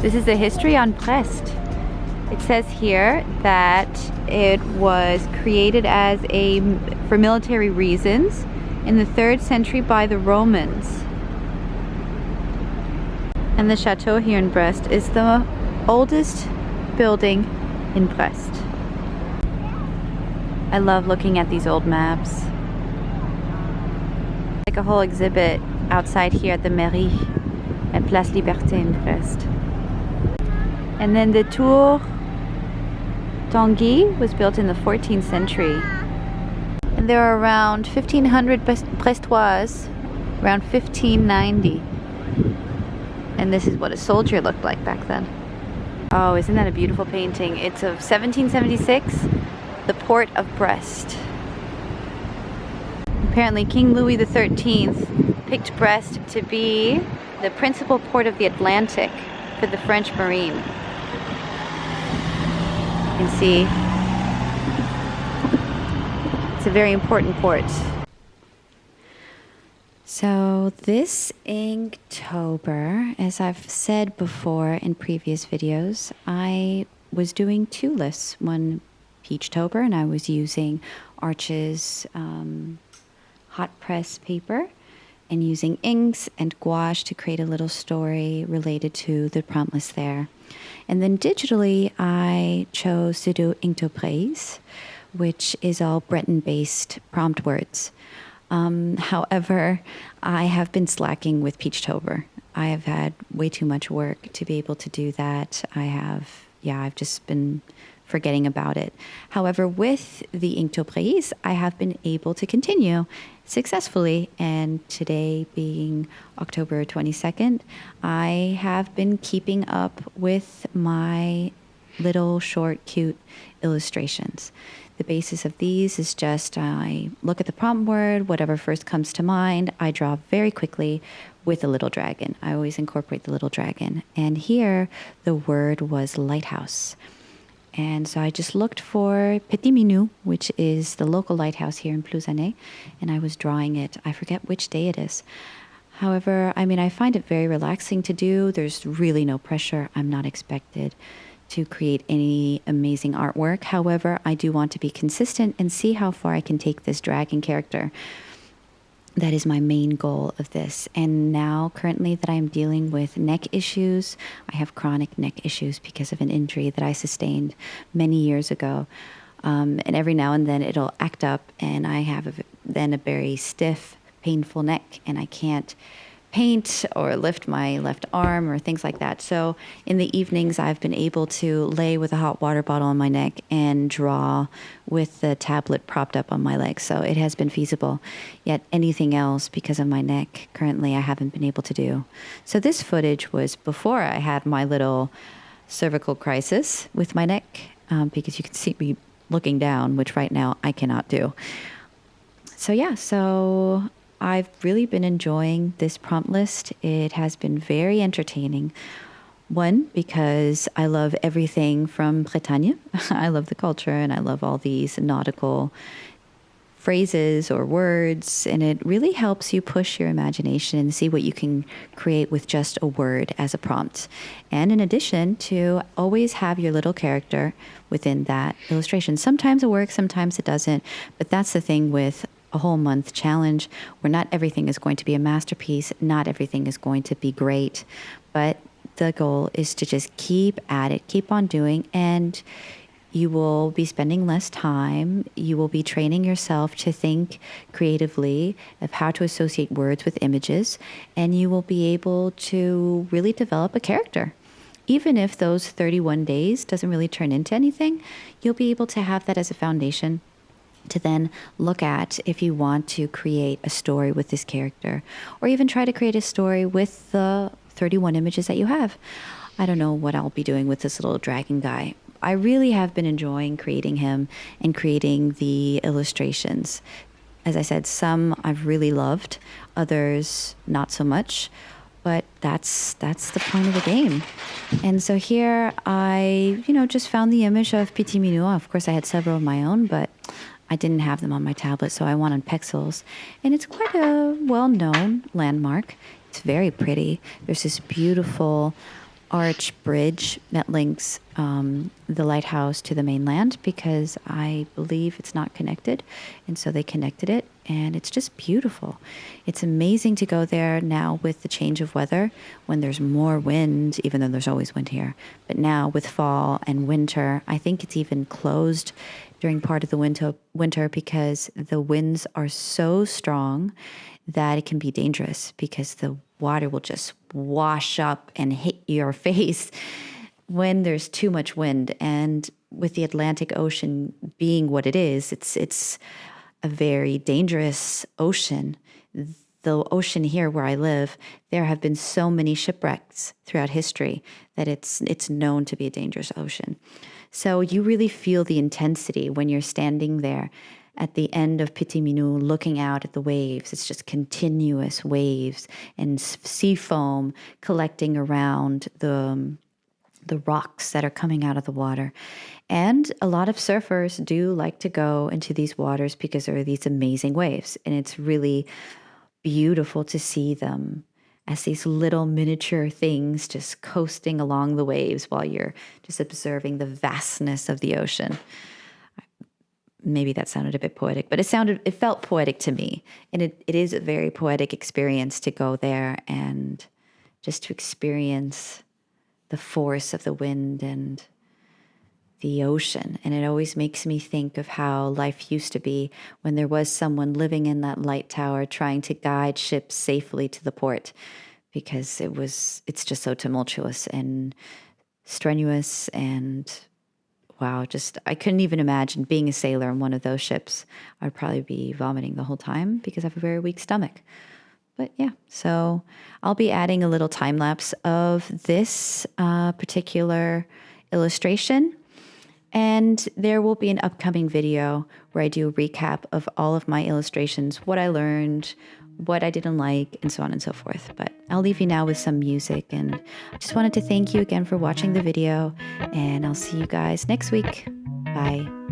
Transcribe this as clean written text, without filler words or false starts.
This is the history on Brest. It says here that it was created for military reasons in the 3rd century by the Romans. And the chateau here in Brest is the oldest building in Brest. I love looking at these old maps. Like a whole exhibit outside here at the Mairie at Place Liberté in Brest. And then the Tour Tanguy was built in the 14th century. And there are around 1,500 Brestois around 1590. And this is what a soldier looked like back then. Oh, isn't that a beautiful painting? It's of 1776, the port of Brest. Apparently King Louis XIII picked Brest to be the principal port of the Atlantic for the French Marine. You can see it's a very important port. So this Inktober, as I've said before in previous videos, I was doing 2 lists. One Peachtober, and I was using Arch's hot press paper and using inks and gouache to create a little story related to the prompt list there. And then digitally, I chose to do Inktober, which is all Breton-based prompt words. However, I have been slacking with Peachtober. I have had way too much work to be able to do that. I've just been forgetting about it. However, with the Inktober, I have been able to continue successfully, and today being October 22nd, I have been keeping up with my little short cute illustrations. The basis of these is just I look at the prompt word, whatever first comes to mind, I draw very quickly with a little dragon. I always incorporate the little dragon. And here the word was lighthouse. And so I just looked for Petit Minou, which is the local lighthouse here in Plouzané, and I was drawing it. I forget which day it is. However, I find it very relaxing to do. There's really no pressure. I'm not expected to create any amazing artwork. However, I do want to be consistent and see how far I can take this dragon character. That is my main goal of this. And now, currently, that I'm dealing with neck issues, I have chronic neck issues because of an injury that I sustained many years ago. And every now and then it'll act up, and I have then a very stiff, painful neck, and I can't paint or lift my left arm or things like that. So in the evenings, I've been able to lay with a hot water bottle on my neck and draw with the tablet propped up on my legs. So it has been feasible. Yet anything else, because of my neck, currently I haven't been able to do. So this footage was before I had my little cervical crisis with my neck, because you can see me looking down, which right now I cannot do. So I've really been enjoying this prompt list. It has been very entertaining. One, because I love everything from Bretagne. I love the culture, and I love all these nautical phrases or words, and it really helps you push your imagination and see what you can create with just a word as a prompt. And in addition, to always have your little character within that illustration. Sometimes it works, sometimes it doesn't, but that's the thing with a whole month challenge, where not everything is going to be a masterpiece, not everything is going to be great, but the goal is to just keep at it, keep on doing, and you will be spending less time. You will be training yourself to think creatively of how to associate words with images, and you will be able to really develop a character. Even if those 31 days doesn't really turn into anything, you'll be able to have that as a foundation to then look at if you want to create a story with this character, or even try to create a story with the 31 images that you have. I don't know what I'll be doing with this little dragon guy. I really have been enjoying creating him and creating the illustrations. As I said, some I've really loved, others not so much, but that's the point of the game. And so here I, just found the image of Petit Minou. Of course, I had several of my own, but I didn't have them on my tablet, so I wanted pixels. And it's quite a well-known landmark. It's very pretty. There's this beautiful arch bridge that links the lighthouse to the mainland, because I believe it's not connected. And so they connected it, and it's just beautiful. It's amazing to go there now with the change of weather when there's more wind, even though there's always wind here. But now with fall and winter, I think it's even closed during part of the winter because the winds are so strong that it can be dangerous, because the water will just wash up and hit your face when there's too much wind. And with the Atlantic Ocean being what it is, it's a very dangerous ocean. The ocean here where I live, there have been so many shipwrecks throughout history that it's known to be a dangerous ocean. So you really feel the intensity when you're standing there at the end of Petit Minou, looking out at the waves. It's just continuous waves and sea foam collecting around the rocks that are coming out of the water. And a lot of surfers do like to go into these waters because there are these amazing waves. And it's really beautiful to see them as these little miniature things just coasting along the waves while you're just observing the vastness of the ocean. Maybe that sounded a bit poetic, but it felt poetic to me. And it is a very poetic experience to go there and just to experience the force of the wind and the ocean. And it always makes me think of how life used to be when there was someone living in that light tower trying to guide ships safely to the port, because it's just so tumultuous and strenuous. And wow, I couldn't even imagine being a sailor on one of those ships. I'd probably be vomiting the whole time because I have a very weak stomach. But yeah, so I'll be adding a little time lapse of this particular illustration. And there will be an upcoming video where I do a recap of all of my illustrations, what I learned, what I didn't like, and so on and so forth. But I'll leave you now with some music. And I just wanted to thank you again for watching the video. And I'll see you guys next week. Bye.